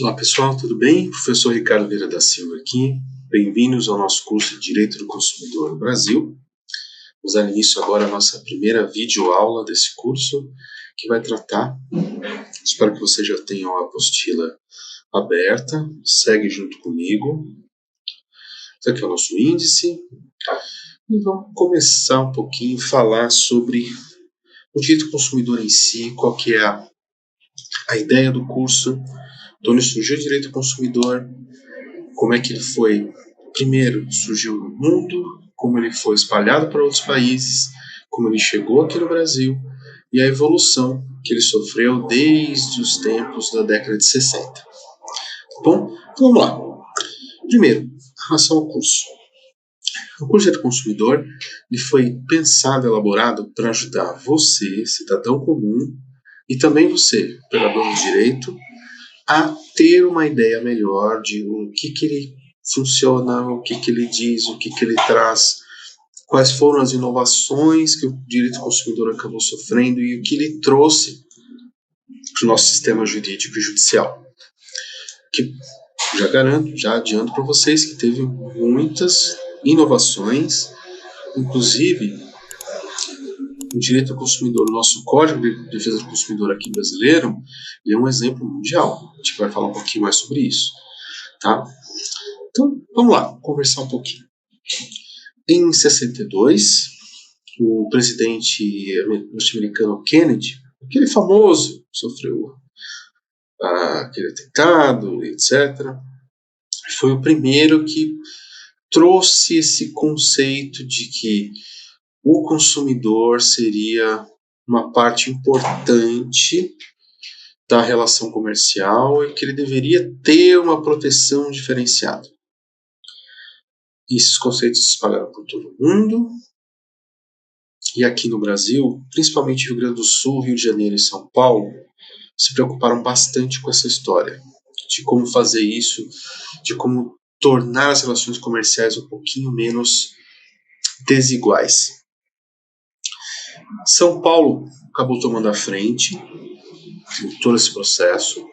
Olá pessoal, tudo bem? Professor Ricardo Vieira da Silva aqui. Bem-vindos ao nosso curso de Direito do Consumidor no Brasil. Vamos dar início agora à nossa primeira videoaula desse curso, que vai tratar, espero que vocês já tenham a apostila aberta, segue junto comigo. Esse aqui é o nosso índice. E vamos começar um pouquinho a falar sobre o direito do consumidor em si, qual que é a ideia do curso, de onde surgiu o direito do consumidor, como é que ele foi, primeiro, surgiu no mundo, como ele foi espalhado para outros países, como ele chegou aqui no Brasil e a evolução que ele sofreu desde os tempos da década de 60. Tá bom? Então vamos lá. Primeiro, em relação ao curso. O curso de consumidor ele foi pensado, elaborado para ajudar você, cidadão comum, e também você, operador de direito, a ter uma ideia melhor de o que ele funciona, o que ele diz, o que ele traz, quais foram as inovações que o direito do consumidor acabou sofrendo e o que ele trouxe para o nosso sistema jurídico e judicial. Que já garanto, já adianto para vocês que teve muitas inovações, inclusive o direito do consumidor, o nosso Código de Defesa do Consumidor aqui brasileiro, ele é um exemplo mundial. A gente vai falar um pouquinho mais sobre isso, tá? Então, vamos lá, conversar um pouquinho. Em 62, o presidente norte-americano Kennedy, aquele famoso, sofreu aquele atentado, etc., foi o primeiro que trouxe esse conceito de que o consumidor seria uma parte importante da relação comercial e que ele deveria ter uma proteção diferenciada. Esses conceitos se espalharam por todo o mundo, e aqui no Brasil, principalmente Rio Grande do Sul, Rio de Janeiro e São Paulo, se preocuparam bastante com essa história, de como fazer isso, de como tornar as relações comerciais um pouquinho menos desiguais. São Paulo acabou tomando a frente de todo esse processo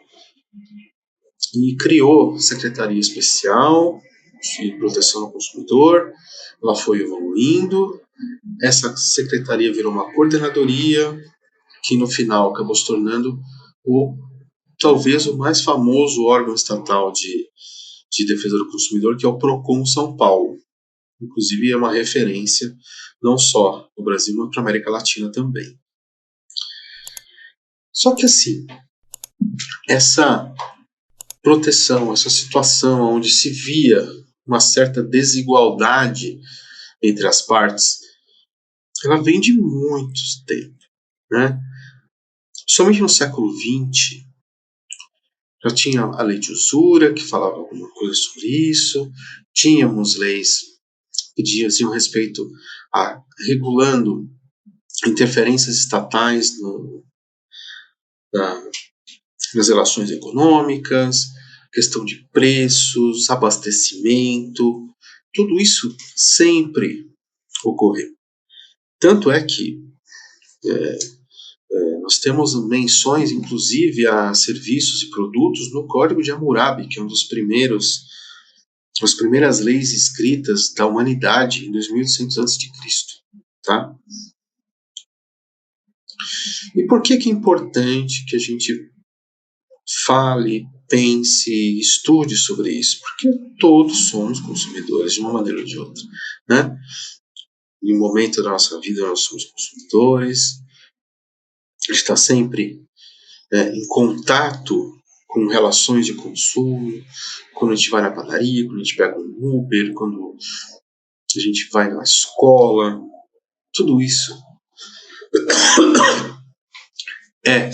e criou Secretaria Especial de Proteção ao Consumidor. Ela foi evoluindo. Essa secretaria virou uma coordenadoria que no final acabou se tornando talvez o mais famoso órgão estatal de defesa do consumidor, que é o PROCON São Paulo. Inclusive é uma referência não só no Brasil, mas para a América Latina também. Só que assim, essa proteção, essa situação onde se via uma certa desigualdade entre as partes, ela vem de muito tempo, né? Somente no século XX já tinha a lei de usura, que falava alguma coisa sobre isso, tínhamos leis que diziam respeito a regulando interferências estatais nas relações econômicas, questão de preços, abastecimento, tudo isso sempre ocorreu. Tanto é que nós temos menções, inclusive, a serviços e produtos no Código de Hammurabi, que é das primeiras leis escritas da humanidade em 2800 a.C., tá? E por que é importante que a gente fale, pense, estude sobre isso? Porque todos somos consumidores de uma maneira ou de outra, né? Em um momento da nossa vida nós somos consumidores, a gente está sempre em contato com relações de consumo, quando a gente vai na padaria, quando a gente pega um Uber, quando a gente vai na escola, tudo isso é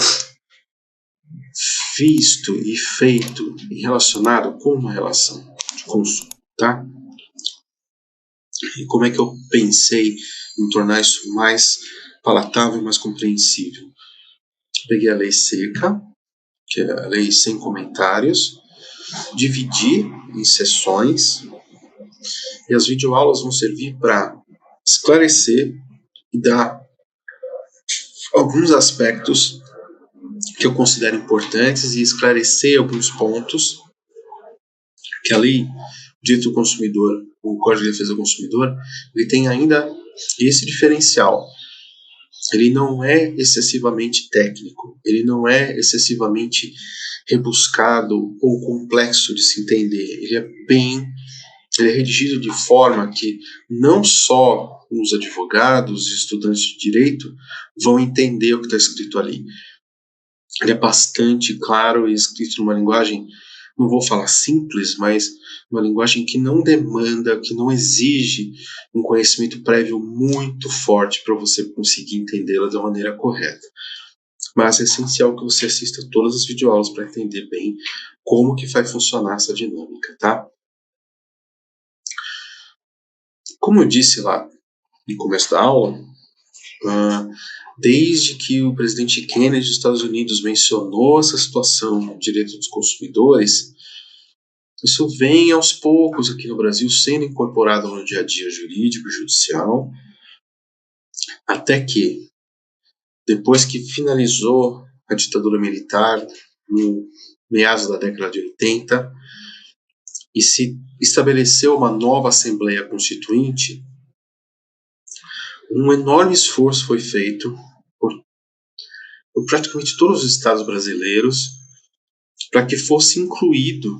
visto e feito e relacionado com uma relação de consumo, tá? E como é que eu pensei em tornar isso mais palatável e mais compreensível? Peguei a lei seca, que é a lei sem comentários, dividi em sessões, e as videoaulas vão servir para esclarecer e dar alguns aspectos que eu considero importantes e esclarecer alguns pontos que a lei de direito do consumidor, o Código de Defesa do Consumidor, ele tem ainda esse diferencial. Ele não é excessivamente técnico, ele não é excessivamente rebuscado ou complexo de se entender. Ele é redigido de forma que não só os advogados e estudantes de direito vão entender o que está escrito ali. Ele é bastante claro e escrito numa linguagem, não vou falar simples, mas uma linguagem que não demanda, que não exige um conhecimento prévio muito forte para você conseguir entendê-la da maneira correta. Mas é essencial que você assista todas as videoaulas para entender bem como que vai funcionar essa dinâmica, tá? Como eu disse lá no começo da aula, desde que o presidente Kennedy dos Estados Unidos mencionou essa situação do direito dos consumidores, isso vem aos poucos aqui no Brasil sendo incorporado no dia a dia jurídico e judicial, até que, depois que finalizou a ditadura militar, no meados da década de 80, e se estabeleceu uma nova Assembleia Constituinte, um enorme esforço foi feito por praticamente todos os estados brasileiros para que fosse incluído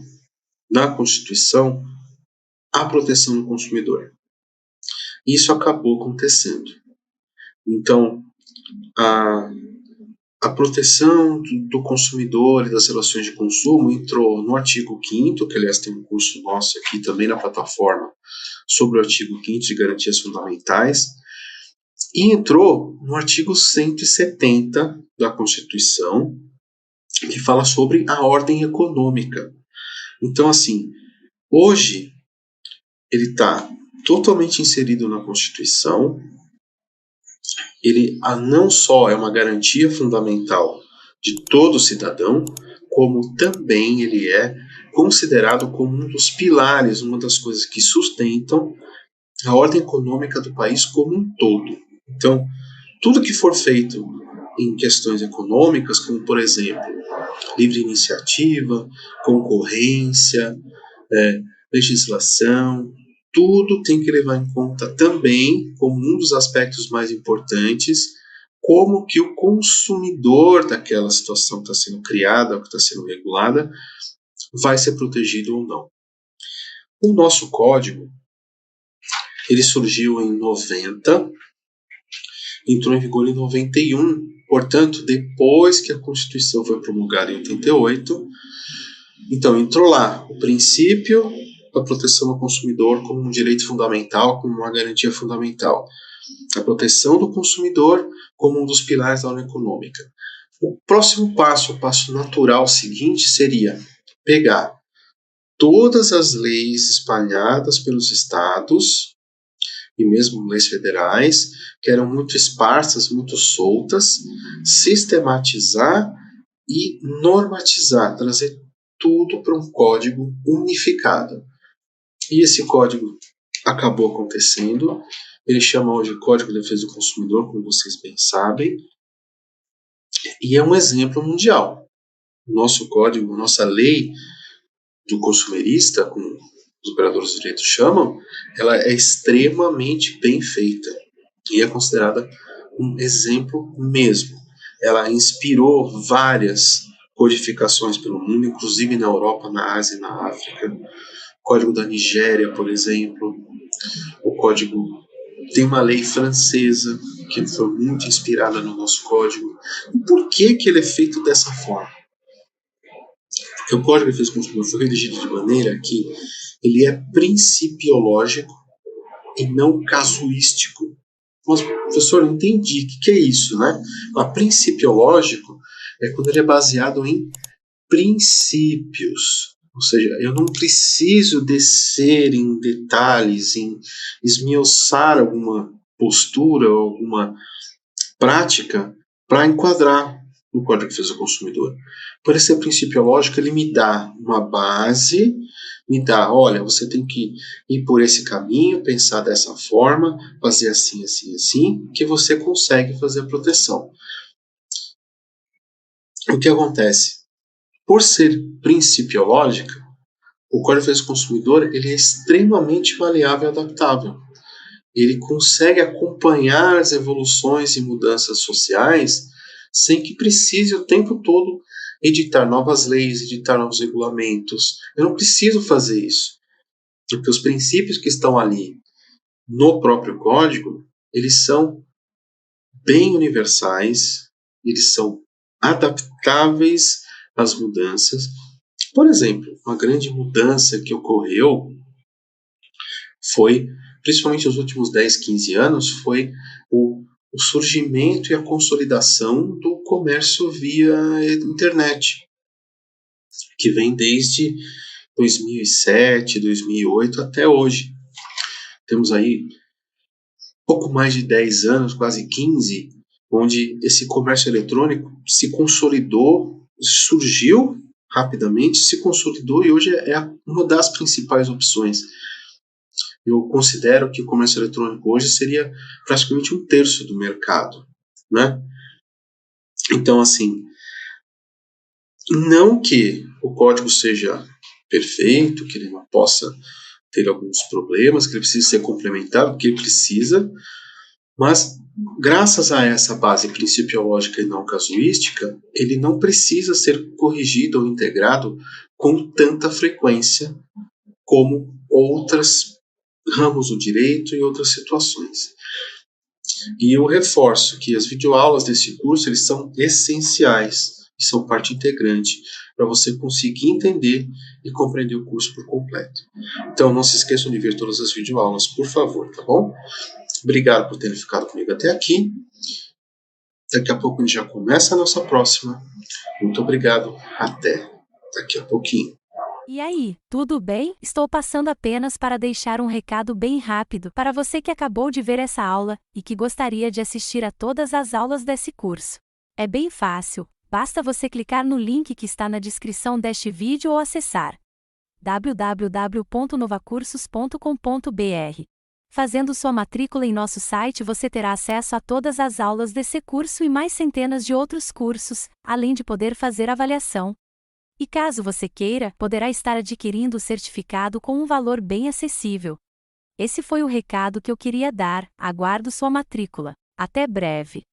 na Constituição a proteção do consumidor. Isso acabou acontecendo. Então, a proteção do consumidor e das relações de consumo entrou no artigo 5º, que aliás tem um curso nosso aqui também na plataforma sobre o artigo 5º de garantias fundamentais, e entrou no artigo 170 da Constituição, que fala sobre a ordem econômica. Então, assim, hoje ele está totalmente inserido na Constituição. Ele não só é uma garantia fundamental de todo cidadão, como também ele é considerado como um dos pilares, uma das coisas que sustentam a ordem econômica do país como um todo. Então, tudo que for feito em questões econômicas, como, por exemplo, livre iniciativa, concorrência, legislação, tudo tem que levar em conta também, como um dos aspectos mais importantes, como que o consumidor daquela situação que está sendo criada, ou que está sendo regulada, vai ser protegido ou não. O nosso código, ele surgiu em 90, entrou em vigor em 91, portanto, depois que a Constituição foi promulgada em 88, então entrou lá o princípio da proteção do consumidor como um direito fundamental, como uma garantia fundamental. A proteção do consumidor como um dos pilares da ordem econômica. O próximo passo, o passo natural seguinte, seria pegar todas as leis espalhadas pelos estados, e mesmo leis federais, que eram muito esparsas, muito soltas, sistematizar e normatizar, trazer tudo para um código unificado. E esse código acabou acontecendo. Ele chama hoje Código de Defesa do Consumidor, como vocês bem sabem, e é um exemplo mundial. O nosso código, a nossa lei do consumerista, como os operadores de direito chamam, ela é extremamente bem feita e é considerada um exemplo mesmo. Ela inspirou várias codificações pelo mundo, inclusive na Europa, na Ásia e na África. O Código da Nigéria, por exemplo, o código tem uma lei francesa que foi muito inspirada no nosso código. E por que ele é feito dessa forma? Porque o Código de Defesa do Consumidor foi redigido de maneira que ele é principiológico e não casuístico. Mas, professor, eu entendi. O que é isso, né? O principiológico é quando ele é baseado em princípios. Ou seja, eu não preciso descer em detalhes, em esmiuçar alguma postura, alguma prática para enquadrar no Código de Defesa do Consumidor. Por esse princípio lógico, ele me dá uma base, me dá, olha, você tem que ir por esse caminho, pensar dessa forma, fazer assim, assim, assim, que você consegue fazer a proteção. O que acontece? Por ser principiológica, o Código de Defesa do Consumidor ele é extremamente maleável e adaptável. Ele consegue acompanhar as evoluções e mudanças sociais sem que precise o tempo todo editar novas leis, editar novos regulamentos. Eu não preciso fazer isso, porque os princípios que estão ali no próprio código, eles são bem universais, eles são adaptáveis às mudanças. Por exemplo, uma grande mudança que ocorreu foi, principalmente nos últimos 10, 15 anos, foi o surgimento e a consolidação do comércio via internet, que vem desde 2007, 2008 até hoje. Temos aí pouco mais de 10 anos, quase 15, onde esse comércio eletrônico se consolidou, surgiu rapidamente, se consolidou e hoje é uma das principais opções. Eu considero que o comércio eletrônico hoje seria praticamente 1/3 do mercado, né? Então, assim, não que o código seja perfeito, que ele não possa ter alguns problemas, que ele precise ser complementado, porque ele precisa, mas graças a essa base principiológica e não casuística, ele não precisa ser corrigido ou integrado com tanta frequência como outros ramos do direito e outras situações. E eu reforço que as videoaulas desse curso eles são essenciais e são parte integrante para você conseguir entender e compreender o curso por completo. Então não se esqueçam de ver todas as videoaulas, por favor, tá bom? Obrigado por terem ficado comigo até aqui. Daqui a pouco a gente já começa a nossa próxima. Muito obrigado. Até daqui a pouquinho. E aí, tudo bem? Estou passando apenas para deixar um recado bem rápido para você que acabou de ver essa aula e que gostaria de assistir a todas as aulas desse curso. É bem fácil, basta você clicar no link que está na descrição deste vídeo ou acessar www.novacursos.com.br. Fazendo sua matrícula em nosso site você terá acesso a todas as aulas desse curso e mais centenas de outros cursos, além de poder fazer avaliação. E caso você queira, poderá estar adquirindo o certificado com um valor bem acessível. Esse foi o recado que eu queria dar, aguardo sua matrícula. Até breve!